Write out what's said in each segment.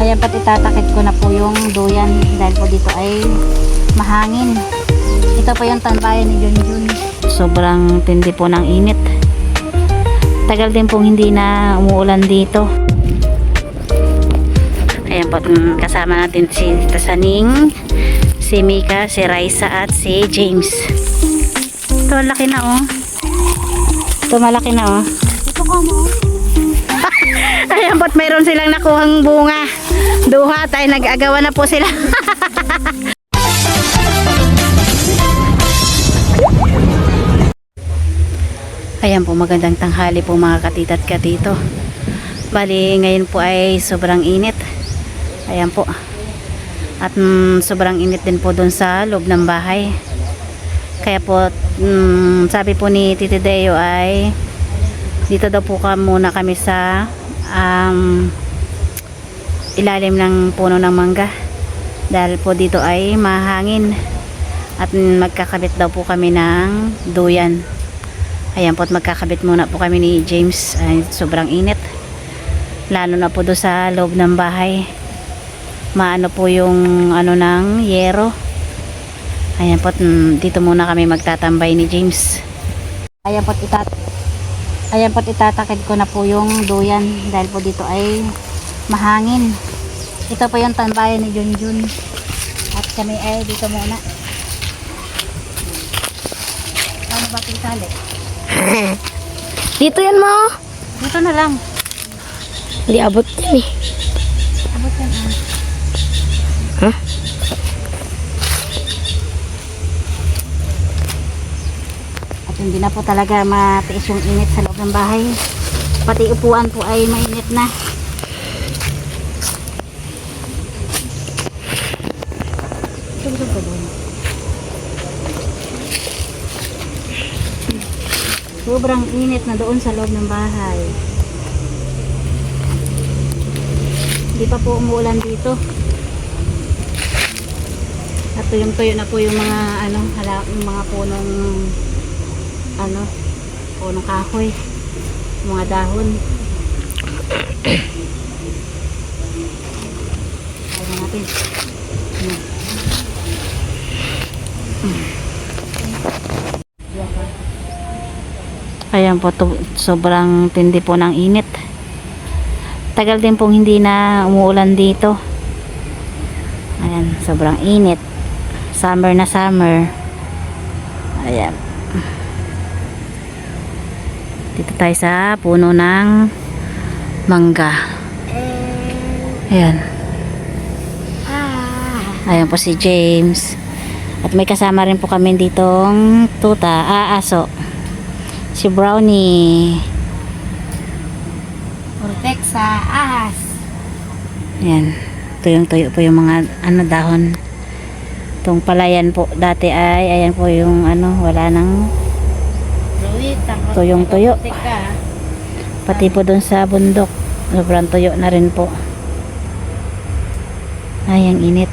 Ayan, pati itatakit ko na po yung duyan dahil po dito ay mahangin. Ito po yung tambayan ni Junjun. Sobrang tindi po ng init. Tagal din pong hindi na umuulan dito. Ayan po, kasama natin si Tasaning, si Mika, si Raisa at si James. Ito laki na oh. Ito malaki na oh. Ito ka mo. Ayan po, mayroon silang nakuhang bunga. Duha tayo, nag-agawan na po sila. Ayan po, magandang tanghali po mga katita at katito. Bali, ngayon po ay sobrang init. Ayan po. At sobrang init din po doon sa loob ng bahay. Kaya po, sabi po ni Titi Deo ay dito daw po muna kami sa ilalim ng puno ng mangga. Dahil po dito ay mahangin. At magkakabit daw po kami ng duyan. Ayan po, at magkakabit muna po kami ni James. Ay, sobrang init. Lalo na po doon sa loob ng bahay. Maano po yung ano ng yero. Ayan po, dito muna kami magtatambay ni James. Ayan po, itatakid ko na po yung duyan dahil po dito ay mahangin. Ito po yung tambayan ni Junjun. At kami ay dito muna. Ano ba pinitali? Dito yan mo. Dito na lang. Hindi abot yan eh. Abot yan ah. Huh? At hindi na po talaga matiis yung init sa loob ng bahay. Pati upuan po ay mainit na. Tugtog ko doon. Sobrang init na doon sa loob ng bahay. Hindi pa po umuulan dito. At tuyong-tuyo na po yung mga yung mga punong punong kahoy, mga dahon. Ayan natin. Ayan po, sobrang tindi po ng init. Tagal din pong hindi na umuulan dito. Ayan, sobrang init. Summer na summer. Ayan. Dito tayo sa puno ng mangga. Ayan. Ayan po si James. At may kasama rin po kami ditong aso. Si Brownie. Protect sa ahas. Ayan. Tuyong-tuyo po yung mga dahon. Itong palayan po dati ay ayan po yung wala nang tuyong-tuyo. Pati po dun sa bundok sobrang tuyo na rin po. Ay, ang init.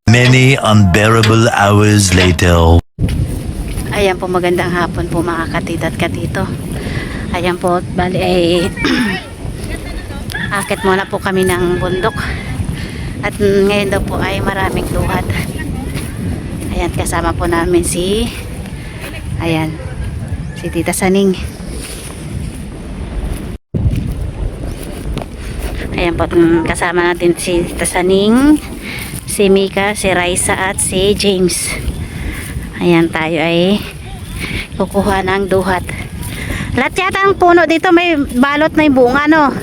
Many unbearable hours later. Ayan po, magandang hapon po mga katita at katito. Ayan po, bali ay akit muna po kami ng bundok. At ngayon daw po ay maraming duhat. Ayan, kasama po namin si Tita Saning. Ayan po, kasama natin si Tita Saning, si Mika, si Raisa at si James. Ayan, tayo ay kukuha ng duhat. Lahat yata ang puno dito may balot na yung bunga, no?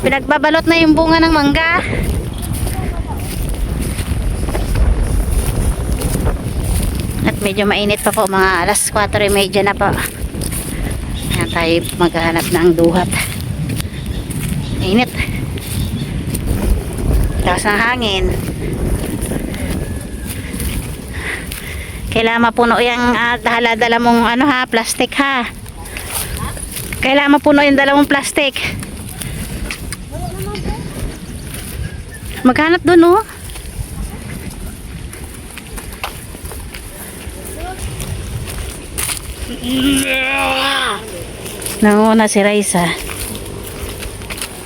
Pinagbabalot na yung bunga ng mangga. At medyo mainit pa po, mga alas 4:30 na po. Ayan, tayo maghahanap ng duhat. Init. Lakas ng hangin. Kailangan mapuno yung dala mong plastic ha. Kailangan mapuno yung dala mong plastic. Maghanap doon oh. Nanguna si Raisa.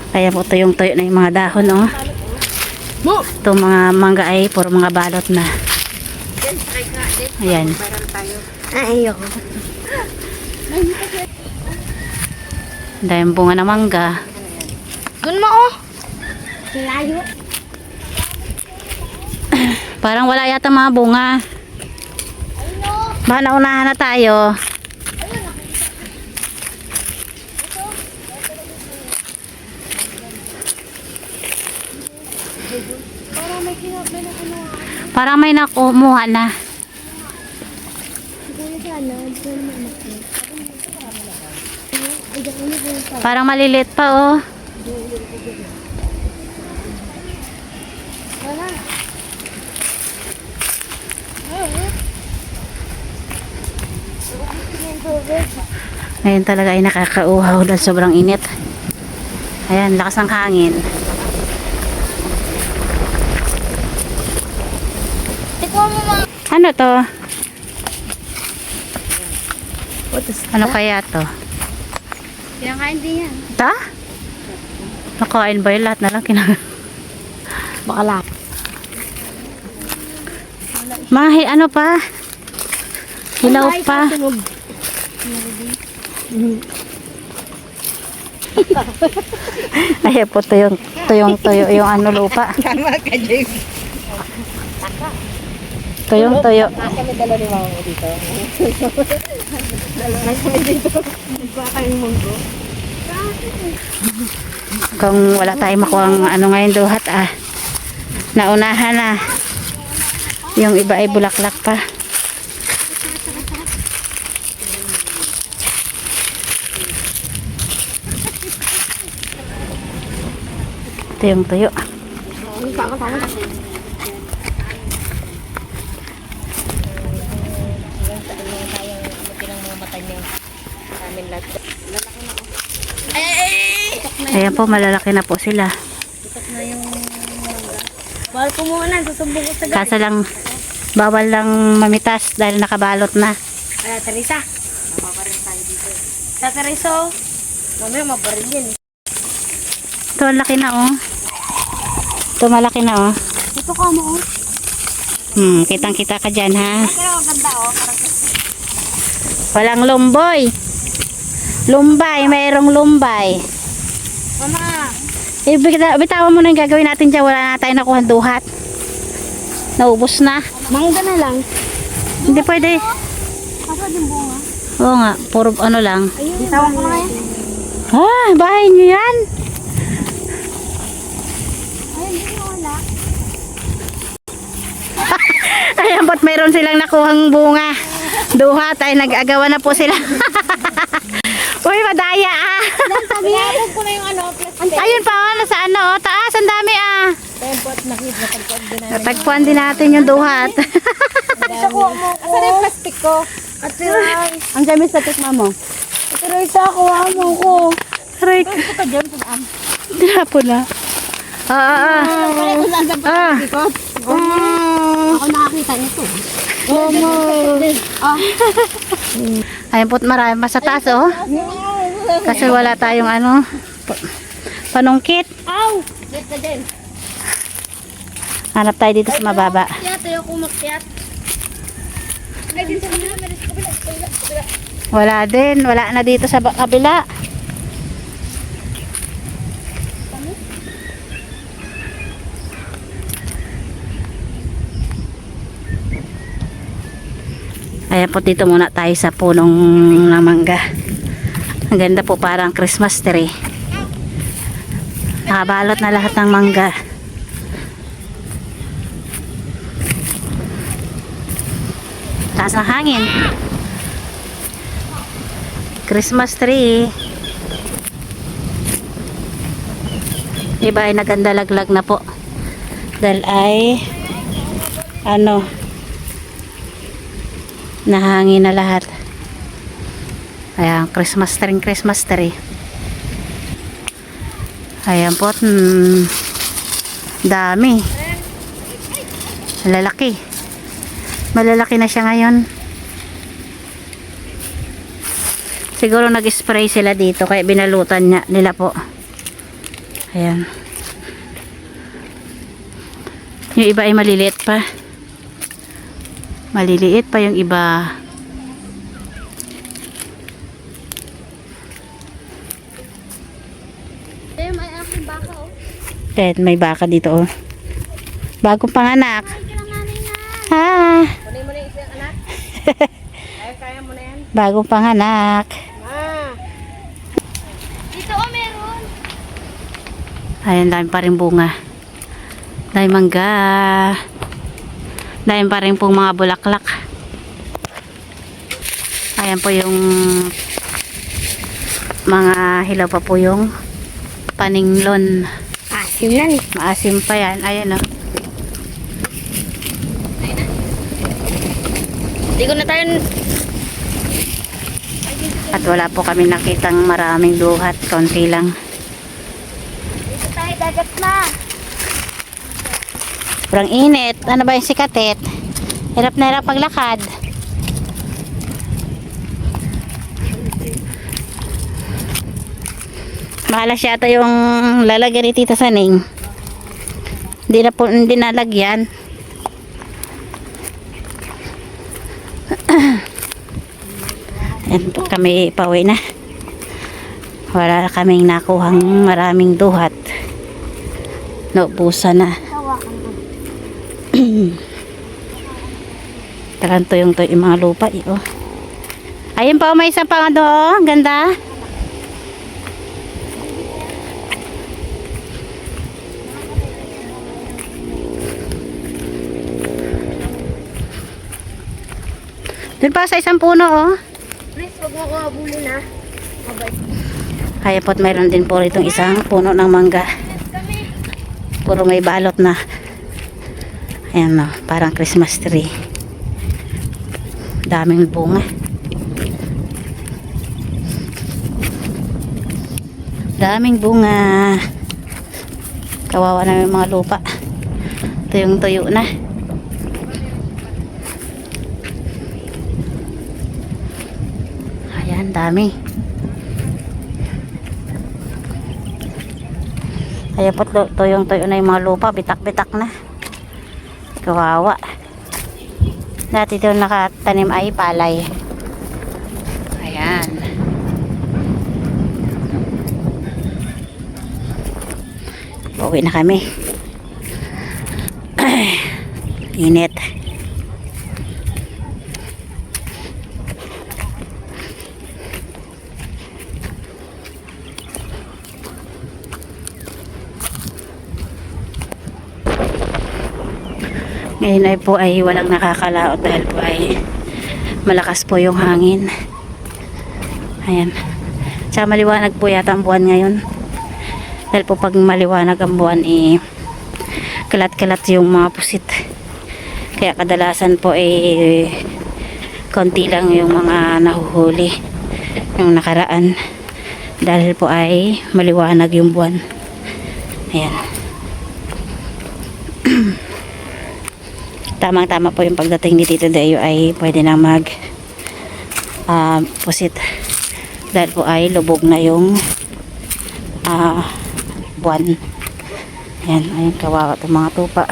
Kaya po tuyong-tuyo na yung mga dahon, oh. Itong mga mangga ay puro mga balot na. Ayan. Ay, ayoko. Dahil bunga ng mangga. Doon mo, oh. Layo. Parang wala yata mga bunga. Baka naunahan na tayo. Parang may nakumuha na. Parang maliliit pa, oh. Ngayon talaga ay nakakauhaw dahil sobrang init. Ayan, lakas ng hangin. Tikman mo, mga. Ano to? Ano kaya to? Kinakain din yan. Ta? Nakain ba yun? Lahat na lang Baka lang. Mahi, ano pa? Hilaw pa. Ay, po tuyong-tuyo yung ano lupa. Tama ka, James. Tuyong-tuyo. Kami dala ni mama mo dito. Dala kami dito. Nagpaka kayong munggo. Kung wala tayong makuhang ano ngayon duhat, naunahan na. Yung iba ay bulaklak pa. Tuyong-tuyo. Tama. Ayan po, malalaki na po sila. Bawal ko muna, susumbong ko sa gabi. Kaso lang, bawal lang mamitas dahil nakabalot na. Teresa. Mapaparin tayo dito. Sa Teresa, mamaya mabaril yan. Ito, laki na, oh. Ito, malaki na, oh. Ito ka mo, oh. Kitang-kita ka dyan, ha? Pero ang ganda, oh. Walang lumboy. Lumbay, mayroong lumbay. Mama. Bitawan mo na yung gagawin natin dyan. Wala na tayo nakuha duhat. Naubos na. Mangga na lang. Hindi pwede. Asa din bunga? Oo nga, puro ano lang. Ayun, bitawan ko na yan. Bahay nyo yan. Ayun, hindi wala. Ayan, ba't mayroon silang nakuhang bunga? Duhat ay nag-agawa na po sila. Uy, madaya, Sabihin ko na yung ano, plastic. Ayun pa, nasa ano, taas, ang dami, Tempot, natagpuan din namin. Natagpuan din natin yung duhat. Kuha mo ko. Asan yung plastic ko? Ate Rice. Ang dami sa tikma mo. Ate Rice, kuha mo ko. Aray, Ito ka dyan, saan? dinapo na. Kaya ko saan sa plastic ko? Ako nakakita nito. Ayun po't marami pa sa taas, oh. Kasi wala tayong ano, panungkit. Ow! Dito din. Hanap tayo dito sa mababa. Kaya tayo kumakyat. Ay, dito sa kabila. Wala din, wala na dito sa kabila. Ayan po, dito muna tayo sa punong ng mangga. Ang ganda po, parang Christmas tree. Nakabalot na lahat ng mangga. Taas ng hangin. Christmas tree. Iba ay nagandalaglag na po. Dahil ay ano, nahangin na lahat. Ayan, Christmas tree. Ayan po, dami. Malalaki na siya ngayon. Siguro nag-spray sila dito kaya binalutan nila po. Ayan. Yung iba ay maliliit pa. Maliliit pa yung iba. Eh, may aking baka oh. Ted, may baka dito oh. Bagong panganak. Ay, kailanganin na. Ha. Kunin mo na yung isang anak. Kaya mo na yan. Bagong panganak. Dito oh, meron. Ayan, dami pa rin bunga. Dami mangga. Dami pa rin pong mga bulaklak. Ayan po yung mga hilaw pa po yung paninglon. Asim na ni. Maasim pa yan. Ayan o. Hindi ko na tayo. At wala po kami nakitang maraming duhat. Konti lang. Dito tayo, dagat na. Sobrang init. Ano ba yung sikatet? Hirap na hirap paglakad. Mahalas yata yung lalagyan ni Tita Saning. Hindi na po hindi nalagyan. Ayan po kami pauwi na. Wala kaming nakuhang maraming duhat. Naubusan na. Hawakan ko. Talanto yung to yung mga lupa eh, oh. Ayun pa, may isa pang ano, oh. Ganda. Doon pa sa isang puno, oh. Please, wag mo ko habulin ha. Mabay. Kaya po't mayroon din po itong isang puno ng mangga. Kami. Puro may balot na. Ayan, oh, parang Christmas tree. Daming bunga. Daming bunga. Kawawa na yung mga lupa. Tuyong-tuyo na. Ayan, dami. Ayan po, tuyong-tuyo na yung mga lupa. Bitak-bitak na. Kawawa. Dati doon nakatanim ay palay. Ayan. Uwi na kami. Init. Ngayon ay po ay walang nakakalaot dahil po ay malakas po yung hangin. Ayan. Sa maliwanag po yata ang buwan ngayon. Dahil po pag maliwanag ang buwan kalat-kalat yung mga pusit. Kaya kadalasan po konti lang yung mga nahuhuli yung nakaraan. Dahil po ay maliwanag yung buwan. Ayan. Tamang-tama po yung pagdating ni Tito Deo ay pwede na pusit. Dahil po ay lubog na yung buwan. Ayan, ayun, kawawa itong mga tupa.